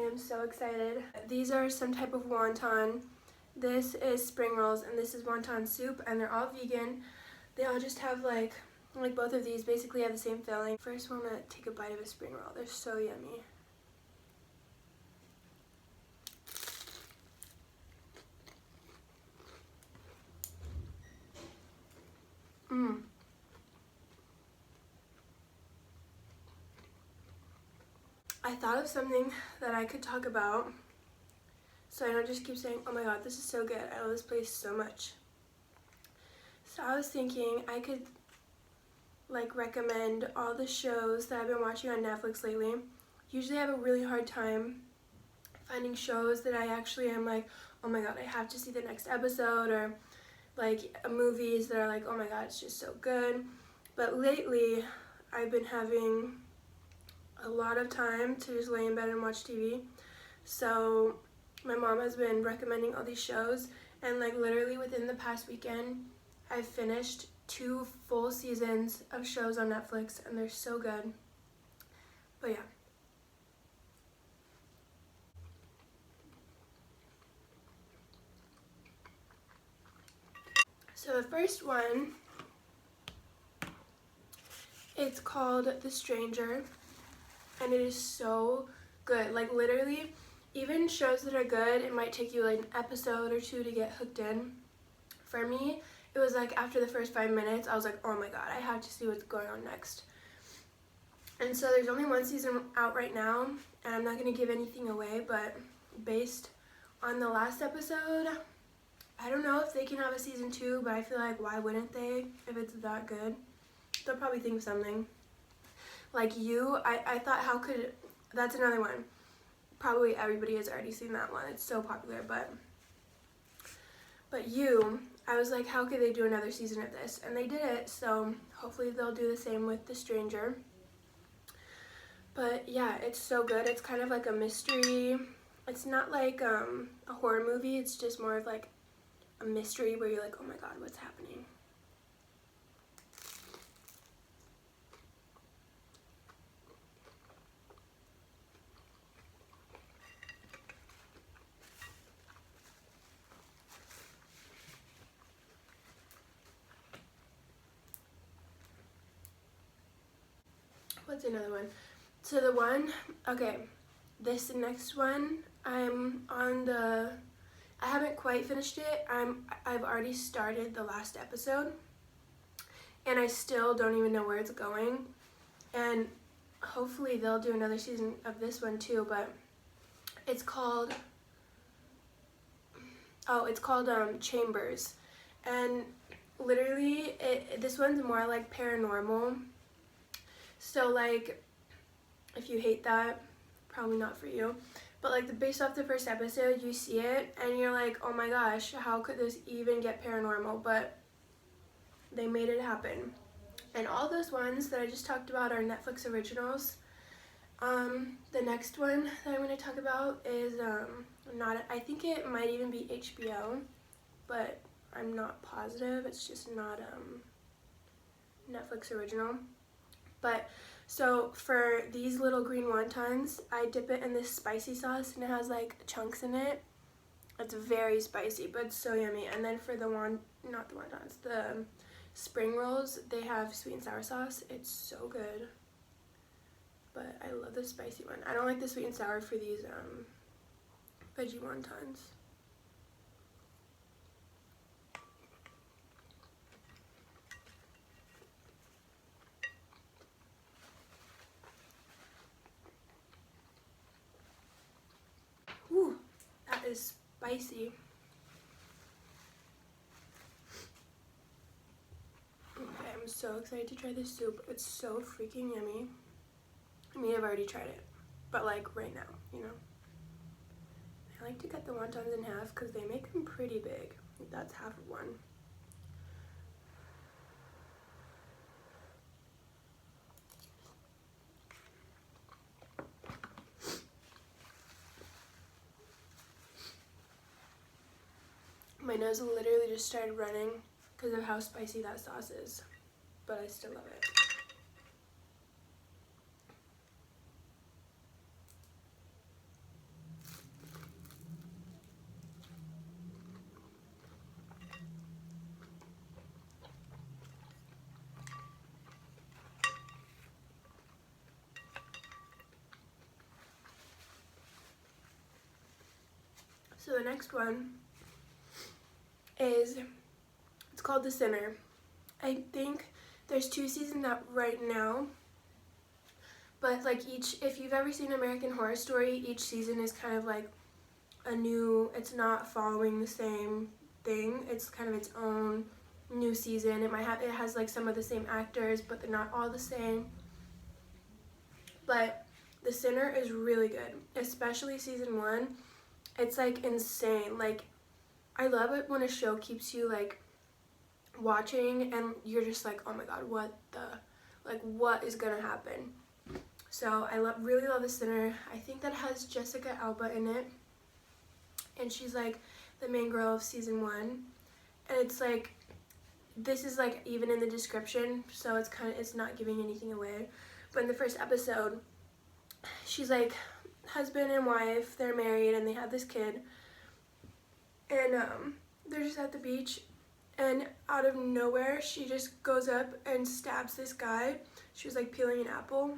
am so excited. These are some type of wonton. This is spring rolls and this is wonton soup, and they're all vegan. They all just have like both of these basically have the same filling. First, want to take a bite of a spring roll. They're so yummy. I thought of something that I could talk about, so I don't just keep saying, oh my god, this is so good, I love this place so much. So I was thinking I could like recommend all the shows that I've been watching on Netflix lately. Usually I have a really hard time finding shows that I actually am like, oh my god, I have to see the next episode, or like movies that are like, oh my god, it's just so good. But lately I've been having a lot of time to just lay in bed and watch TV. So my mom has been recommending all these shows, and like literally within the past weekend I've finished 2 full seasons of shows on Netflix, and they're so good. But yeah. So the first one, it's called The Stranger, and it is so good. Like literally, even shows that are good, it might take you like an episode or 2 to get hooked in. For me, it was like after the first 5 minutes, I was like, oh my god, I have to see what's going on next. And so there's only 1 season out right now, and I'm not going to give anything away, but based on the last episode, I don't know if they can have a season 2, but I feel like why wouldn't they if it's that good? They'll probably think of something. Like You, I thought, how could, that's another one. Probably everybody has already seen that one. It's so popular, but You, I was like, how could they do another season of this? And they did it, so hopefully they'll do the same with The Stranger. But yeah, it's so good. It's kind of like a mystery. It's not like a horror movie. It's just more of like a mystery where you're like, oh my god, what's happening? What's another one? So the one, okay, this next one, I'm on the, I haven't quite finished it. I've already started the last episode, and I still don't even know where it's going. And hopefully they'll do another season of this one too, but it's called, Chambers. And literally, this one's more like paranormal. So like, if you hate that, probably not for you. But like based off the first episode, you see it and you're like, oh my gosh, how could this even get paranormal? But they made it happen. And all those ones that I just talked about are Netflix originals. The next one that I'm going to talk about is I think it might even be HBO, but I'm not positive. It's just not Netflix original. But so for these little green wontons, I dip it in this spicy sauce, and it has like chunks in it. It's very spicy, but it's so yummy. And then for the the spring rolls, they have sweet and sour sauce. It's so good. But I love the spicy one. I don't like the sweet and sour for these veggie wontons. Ooh, that is spicy. Okay, I'm so excited to try this soup. It's so freaking yummy. I mean, I've already tried it, but like right now, you know. I like to cut the wontons in half because they make them pretty big. That's half of one. My nose literally just started running because of how spicy that sauce is, but I still love it. So the next one is, it's called The Sinner. I think there's 2 seasons out right now, but like if you've ever seen American Horror Story, each season is kind of like it's not following the same thing. It's kind of its own new season. It has like some of the same actors, but they're not all the same. But The Sinner is really good, especially season 1. It's like insane. Like, I love it when a show keeps you like watching and you're just like, oh my god, what is gonna happen? So I really love The Sinner. I think that has Jessica Alba in it, and she's like the main girl of season 1. And it's like, this is like even in the description, so it's not giving anything away. But in the first episode, she's like husband and wife, they're married and they have this kid, and they're just at the beach, and out of nowhere she just goes up and stabs this guy. She was like peeling an apple,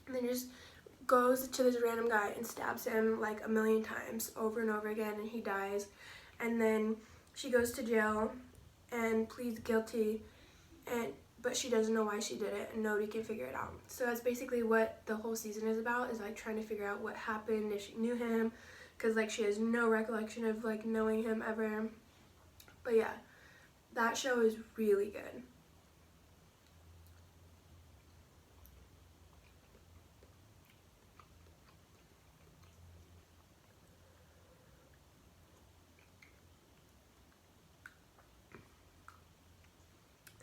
and then just goes to this random guy and stabs him like a million times over and over again, and he dies. And then she goes to jail and pleads guilty, but she doesn't know why she did it, and nobody can figure it out. So that's basically what the whole season is about, is like trying to figure out what happened, if she knew him, because like she has no recollection of like knowing him ever. But yeah, that show is really good.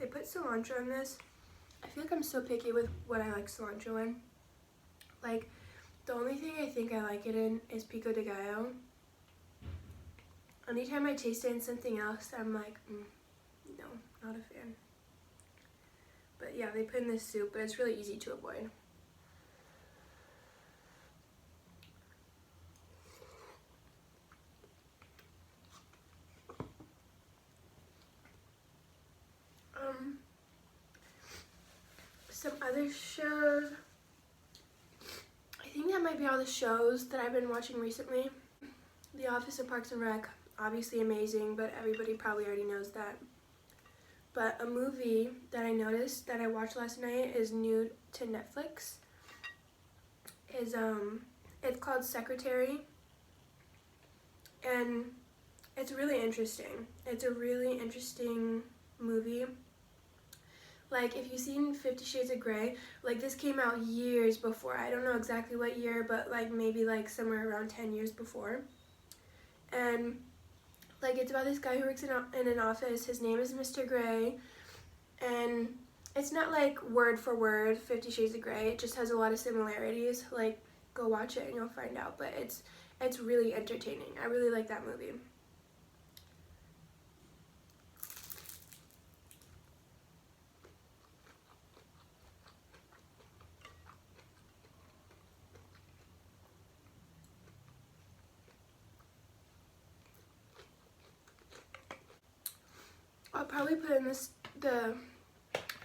They put cilantro in this. I feel like I'm so picky with what I like cilantro in. Like, the only thing I think I like it in is pico de gallo. Anytime I taste it in something else, I'm like, no, not a fan. But yeah, they put in this soup, but it's really easy to avoid. Some other shows, I think that might be all the shows that I've been watching recently. The Office and Parks and Rec, obviously amazing, but everybody probably already knows that. But a movie that I noticed that I watched last night is new to Netflix. It's called Secretary, and it's really interesting. It's a really interesting movie. Like, if you've seen 50 Shades of Grey, like, this came out years before. I don't know exactly what year, but, like, maybe, like, somewhere around 10 years before. And, like, it's about this guy who works in an office. His name is Mr. Grey. And it's not, like, word for word 50 Shades of Grey. It just has a lot of similarities. Like, go watch it and you'll find out. But it's really entertaining. I really like that movie. I'll probably put in the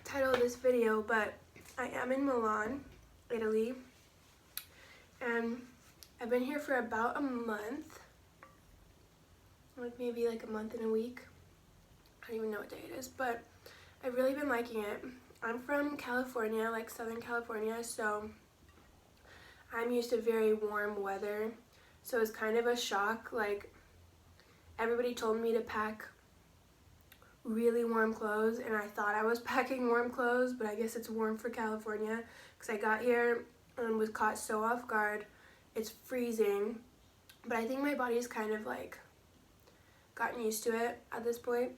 title of this video, but I am in Milan, Italy, and I've been here for about a month, like maybe like a month and a week. I don't even know what day it is, but I've really been liking it. I'm from California, like Southern California, so I'm used to very warm weather, so it's kind of a shock. Like, everybody told me to pack really warm clothes, and I thought I was packing warm clothes, but I guess it's warm for California, because I got here and was caught so off guard. It's freezing, but I think my body's kind of like gotten used to it at this point,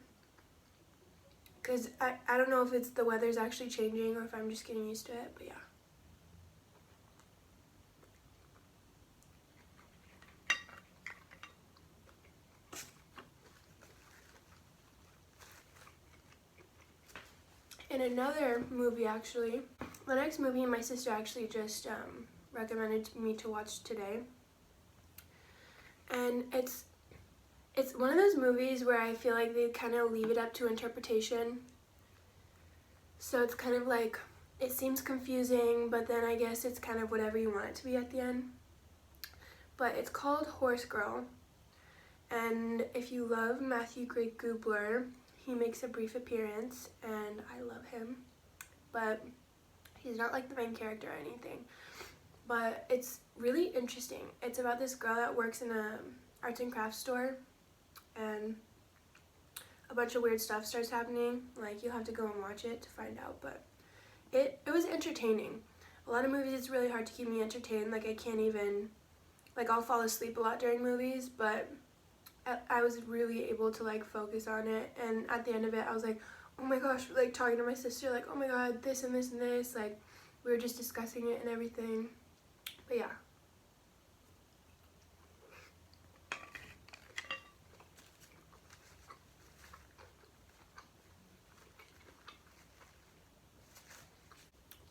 because I don't know if it's the weather's actually changing or if I'm just getting used to it, but yeah. And another movie, actually, the next movie my sister actually just recommended me to watch today, and it's one of those movies where I feel like they kind of leave it up to interpretation. So it's kind of like, it seems confusing, but then I guess it's kind of whatever you want it to be at the end. But it's called Horse Girl, And if you love Matthew Gray Gubler, he makes a brief appearance, and I love him. But he's not like the main character or anything. But it's really interesting. It's about this girl that works in a arts and crafts store, and a bunch of weird stuff starts happening. Like, you'll have to go and watch it to find out, but it was entertaining. A lot of movies, it's really hard to keep me entertained. Like, I can't even, like, I'll fall asleep a lot during movies, but I was really able to, like, focus on it. And at the end of it, I was like, oh my gosh, like, talking to my sister, like, oh my god, this and this and this. Like, we were just discussing it and everything. But yeah.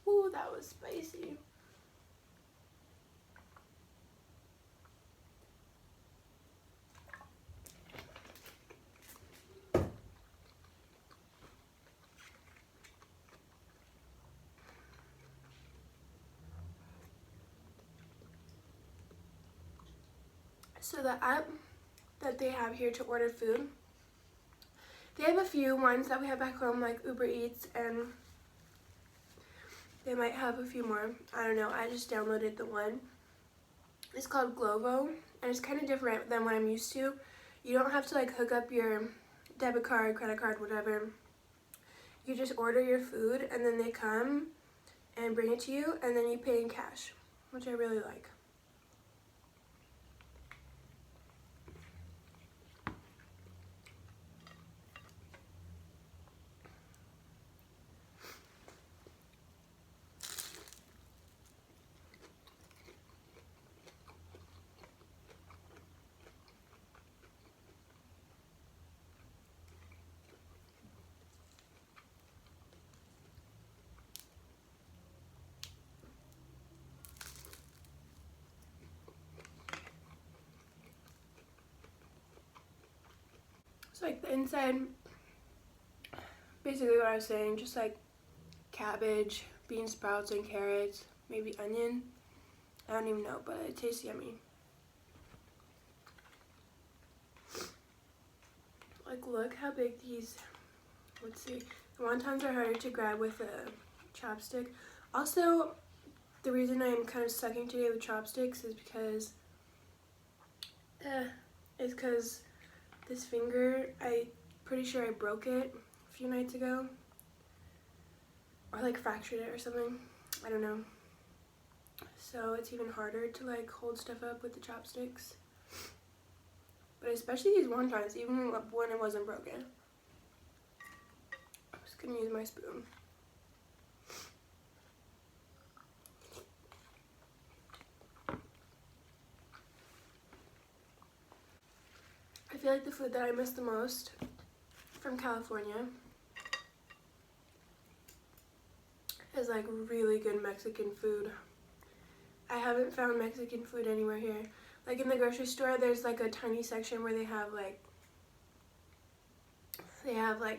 Ooh, that was spicy. So the app that they have here to order food, they have a few ones that we have back home, like Uber Eats, and they might have a few more. I don't know. I just downloaded the one. It's called Glovo, and it's kind of different than what I'm used to. You don't have to like hook up your debit card, credit card, whatever. You just order your food, and then they come and bring it to you, and then you pay in cash, which I really like. So like the inside, basically what I was saying, just like cabbage, bean sprouts, and carrots, maybe onion. I don't even know, but it tastes yummy. Like, look how big these, let's see, the wontons are harder to grab with a chopstick. Also, the reason I'm kind of sucking today with chopsticks is because this finger, I'm pretty sure I broke it a few nights ago, or like fractured it or something. I don't know. So it's even harder to like hold stuff up with the chopsticks. But especially these wontons, even when it wasn't broken. I'm just gonna use my spoon. I feel like the food that I miss the most from California is like really good Mexican food. I haven't found Mexican food anywhere here. Like in the grocery store, there's like a tiny section where they have like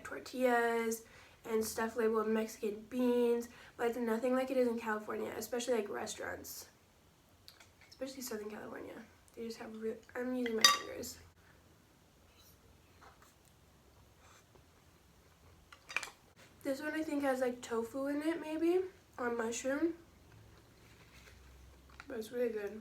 tortillas and stuff labeled Mexican beans, but it's nothing like it is in California, especially like restaurants, especially Southern California. They just have I'm using my fingers. This one I think has like tofu in it maybe, or mushroom, but it's really good.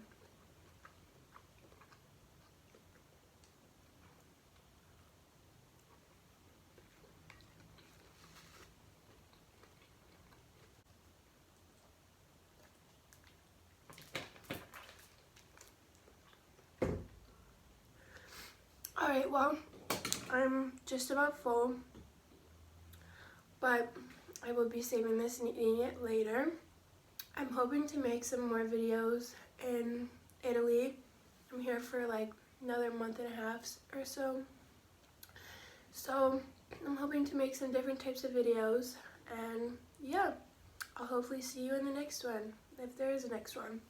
Alright, well, I'm just about full, but I will be saving this and eating it later. I'm hoping to make some more videos in Italy. I'm here for like another month and a half or so. So I'm hoping to make some different types of videos, and yeah, I'll hopefully see you in the next one, if there is a next one.